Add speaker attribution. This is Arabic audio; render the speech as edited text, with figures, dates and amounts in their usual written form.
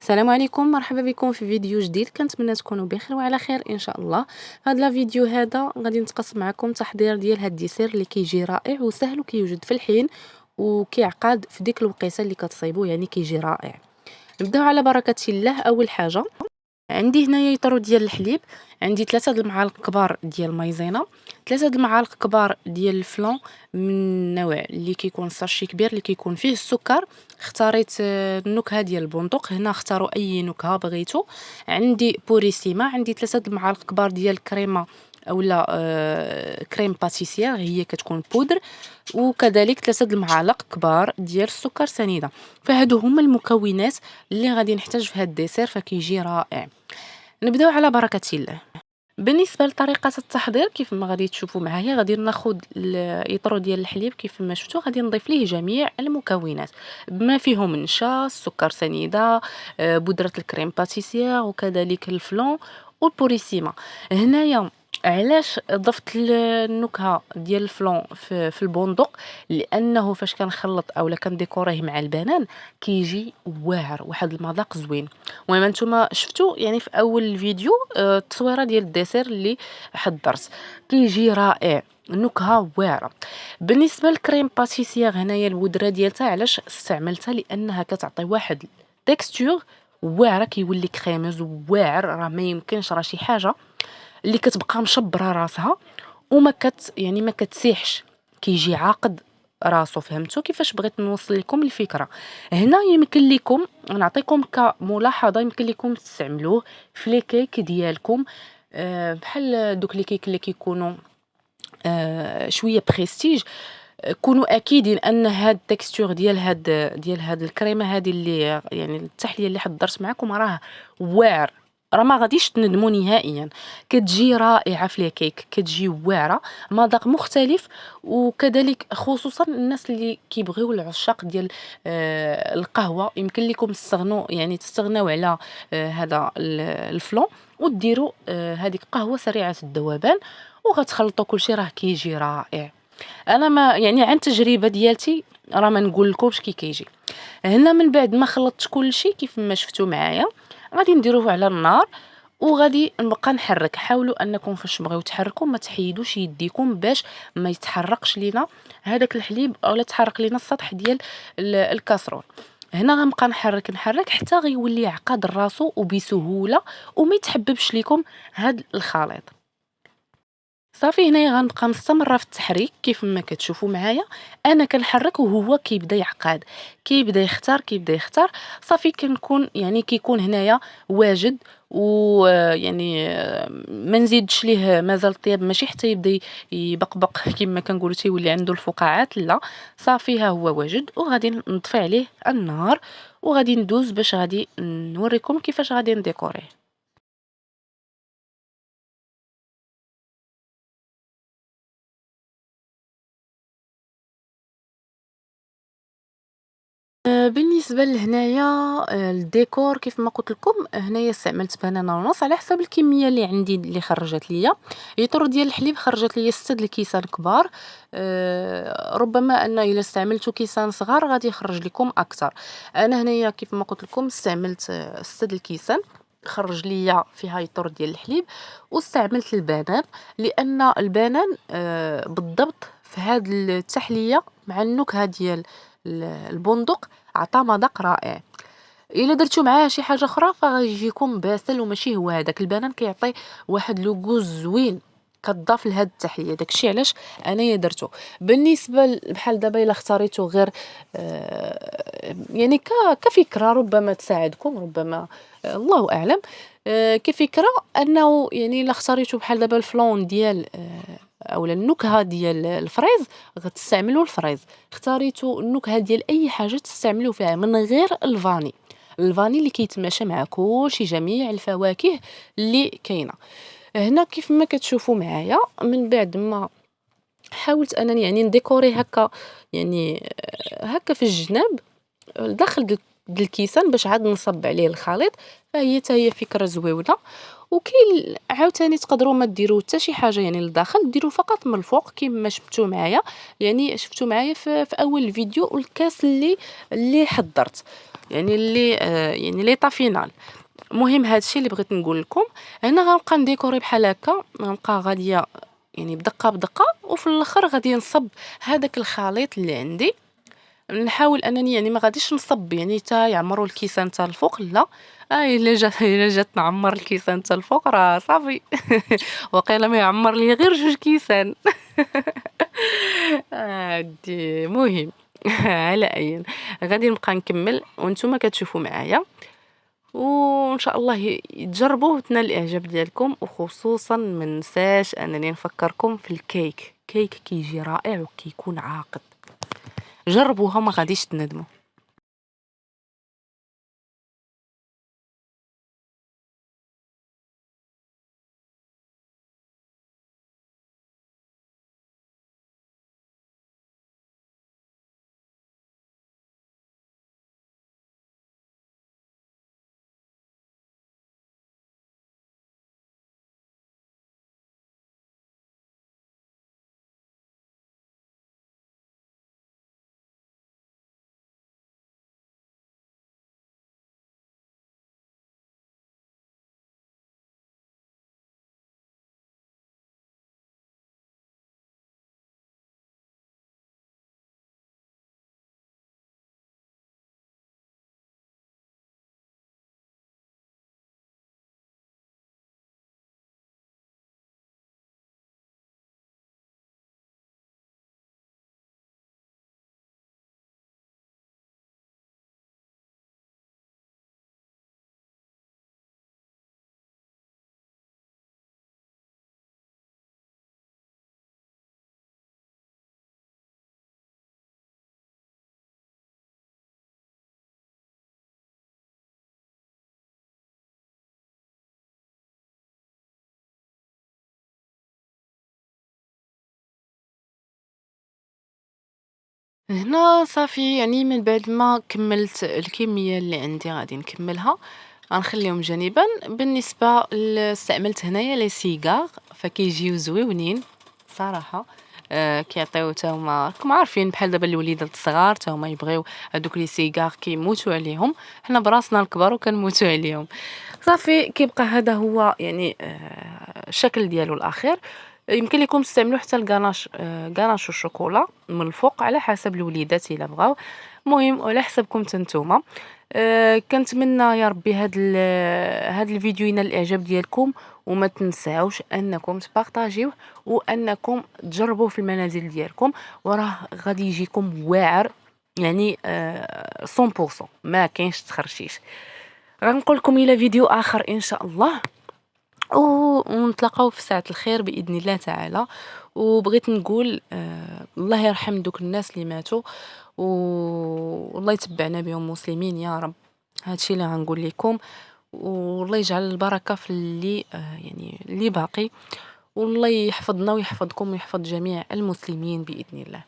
Speaker 1: السلام عليكم، مرحبا بكم في فيديو جديد. كنتمنى تكونوا بخير وعلى خير ان شاء الله. هذا الفيديو هذا غادي نتقاسم معكم تحضير ديال هاد الديسير اللي كيجي رائع وسهل وكيوجد في الحين وكيعقد في ديك الوقيته اللي كتصايبو، يعني كيجي رائع. نبداو على بركه الله. اول حاجه عندي هنايا يطرو ديال الحليب، عندي 3 المعالق كبار ديال مايزينا، 3 المعالق كبار ديال الفلون من النوع اللي كيكون ساشي كبير اللي كيكون فيه السكر. اختاريت النكهه ديال البندق، هنا اختاروا اي نكهه بغيتو. عندي بوريسيما، عندي 3 المعالق كبار ديال الكريمه اولا كريم باتيسير، هي كتكون بودر، وكذلك 3 المعالق كبار ديال السكر سنيده. فهادو هما المكونات اللي غادي نحتاج في هاد الديسير، فكيجي رائع. نبداو على بركة الله. بالنسبه لطريقه التحضير كيف ما غادي تشوفوا معايا، غادي ناخذ اليطرو ديال الحليب كيف ما شفتوا، غادي نضيف ليه جميع المكونات بما فيهم النشا، السكر سنيده، بودره الكريم باتيسير، وكذلك الفلون والبوريسيما. هنايا علاش ضفت النكهه ديال الفلون في البندق؟ لانه فاش كنخلط اولا كنديكوريه مع البنان كيجي واعر، واحد المذاق زوين. المهم نتوما شفتوا يعني في اول الفيديو التصويره ديال الديسير اللي حضرت، كيجي رائع، نكهه واعره. بالنسبه للكريم باتيسير هنايا البودره ديالتها علاش استعملتها؟ لانها كتعطي واحد تيكستور واعره، كيولي كريموز واعر، راه ما يمكنش، راه شي حاجه اللي كتبقى مشبره راسها وما يعني ما كتسيحش، كيجي عاقد راسو. فهمتوا كيفاش بغيت نوصل لكم الفكره؟ هنا يمكن لكم نعطيكم كملاحظه، يمكن لكم تستعملوه في لي كيك ديالكم، بحال دوك لي كيك اللي كيكونوا شويه بريستيج. كونوا اكيدين ان هاد التكستور ديال هاد الكريمه هذه اللي يعني التحليه اللي حضرت معكم راه واعر، راه ما غاديش تندموا نهائيا. كتجي رائعه في لي كيك، كتجي واعره، مذاق مختلف. وكذلك خصوصا الناس اللي كيبغيو العشاق ديال القهوه، يمكن لكم تستغنوا يعني تستغناو على هذا الفلون وديروا هذيك قهوه سريعه الذوبان وغتخلطوا كلشي، راه كيجي رائع. انا ما يعني عن تجربه ديالتي راه ما نقول لكمش كي كيجي. هنا من بعد ما خلطت كلشي كيف ما شفتوا معايا، غادي نديروه على النار وغادي نبقى نحرك. حاولوا انكم فاش تبغيو تحركوا ما تحيدوش يديكم باش ما يتحرقش لينا هذاك الحليب اولا تحرق لينا السطح ديال الكاسرون. هنا غنبقى نحرك حتى غيولي عقاد راسو وبسهوله وما يتحببش لكم هاد الخليط. صافي هنايا غنبقى مستمره في التحريك كيف ما كتشوفوا معايا، انا كنحرك وهو كيبدا يعقد، كيبدا يختار. صافي كنكون يعني كيكون هنايا واجد، ويعني ما نزيدش ليه مازال طياب، ماشي حتى يبدا يبقبق كما كنقولوا تيولي عنده الفقاعات، لا. صافي ها هو واجد، وغادي نطفي عليه النار وغادي ندوز باش غادي نوريكم كيفاش غادي نديكوريه. بالنسبة لهنايا الديكور كيف ما قلت لكم، هنايا استعملت بنانة ونص على حسب الكمية اللي عندي اللي خرجت ليا. يطر ديال الحليب خرجت ليا 6 د الكيسان كبار. ربما ان الا استعملتو كيسان صغار غادي يخرج لكم اكثر. انا هنايا كيف ما قلت لكم استعملت 6 د الكيسان، خرج ليا فيها يطر ديال الحليب. واستعملت البنان لان البنان بالضبط في هاد التحلية مع النكهة ديال البندق عطى مذاق رائع. الا درتو معاه شي حاجه اخرى فغيجيكم باسل وماشي هو هذاك. البنان كيعطي واحد لوغوز زوين كتضاف لهاد التحليه، داكشي علاش انايا درتو. بالنسبه بحال دابا الا اختاريتو غير يعني كفكره ربما تساعدكم، ربما الله اعلم. كفكره انه يعني الا اختاريتو بحال دابا الفلون ديال اولا النكهه ديال الفريز غتستعملوا الفريز، اختاريتو النكهه ديال اي حاجه تستعملوا فيها من غير الفاني، الفاني اللي كيتماشى مع كلشي جميع الفواكه اللي كاينه. هنا كيف ما كتشوفوا معايا من بعد ما حاولت انني يعني نديكوري هكا، يعني هكا في الجناب داخل د الكيسان باش عاد نصب عليه الخليط، فهي حتى هي فكره زويونه. وكاين عاوتاني تقدروا ما ديروا حتى شي حاجه يعني للداخل، ديروا فقط من الفوق كما شفتوا معايا، يعني شفتوا معايا في اول الفيديو الكاس اللي حضرت. يعني يعني ليطا فينال. المهم هادشي اللي بغيت نقول لكم. هنا غنبقى نديكوري بحال هكا، غنبقى غادية يعني بدقة بدقة، وفي الاخر غادي نصب هذاك الخليط اللي عندي. نحاول انني يعني ما غاديش نصب يعني تا يعمروا الكيسان تا الفوق، لا. الا جات نعمر الكيسان تا الفوق راه صافي. وقيلا ما يعمر لي غير 2 كيسان. هادي مهم. على اي، غادي نبقى نكمل وانتم كتشوفوا معايا، وان شاء الله تجربوه وتنال الاعجاب ديالكم. وخصوصا ما ننساش انني نفكركم في الكيك. كيك كيجي رائع وكيكون عاقد. جربوها ما غاديش تندموا. هنا صافي يعني من بعد ما كملت الكمية اللي عندي غادي نكملها، غنخليهم جانبا. بالنسبة استعملت هنايا لي سيجار، فكيجيو زويونين صراحة. كيعطيو تا هما راكم عارفين بحال دابا الوليدات الصغار تا هما يبغيو هادوك لي سيجار كيموتوا عليهم، حنا براسنا الكبار وكنموتوا عليهم. صافي كيبقى هذا هو يعني الشكل ديالو الاخير. يمكن لكم تستعملوا حتى الغاناش، غاناش الشوكولا من الفوق على حسب الوليدات الا بغاو. المهم وعلى حسبكم نتوما. كنتمنى يا ربي هاد الفيديو ينال الاعجاب ديالكم، وما تنساوش انكم تبارطاجيوه وانكم تجربوه في المنازل ديالكم، وراه غادي يجيكم واعر يعني 100%، ما كاينش تخرشيش. غنقول لكم الى فيديو اخر ان شاء الله، ونتلاقاو في ساعة الخير بإذن الله تعالى. وبغيت نقول الله يرحم دوك الناس اللي ماتوا، والله يتبعنا بهم مسلمين يا رب. هادشي اللي غنقول لكم، والله يجعل البركة في اللي يعني اللي باقي، والله يحفظنا ويحفظكم ويحفظ جميع المسلمين بإذن الله.